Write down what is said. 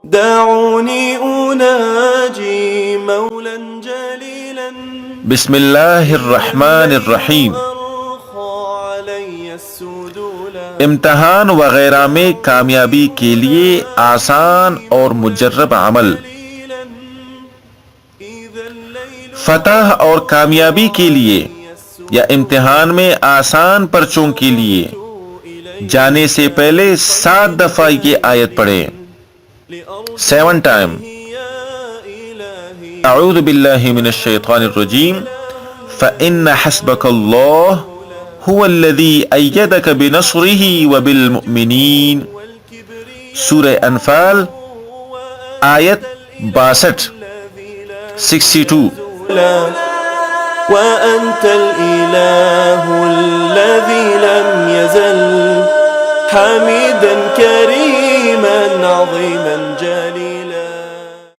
دعوني أناجي مولا جليلا بسم اللہ الرحمن الرحیم۔ امتحان وغیرہ میں کامیابی کے لیے آسان اور مجرب عمل۔ فتح اور کامیابی کے لیے یا امتحان میں آسان پرچوں کے لیے جانے سے پہلے 7 دفعہ یہ آیت پڑھیں، 7 ٹائم۔ اعوذ باللہ من الشیطان الرجیم فإن حسبک اللہ هو الذی ایدک بنصرہ وبالمؤمنین، سورہ انفال آیت 62، 62۔ وأنت الإله الذي لم يزل حميدا كريما عظيما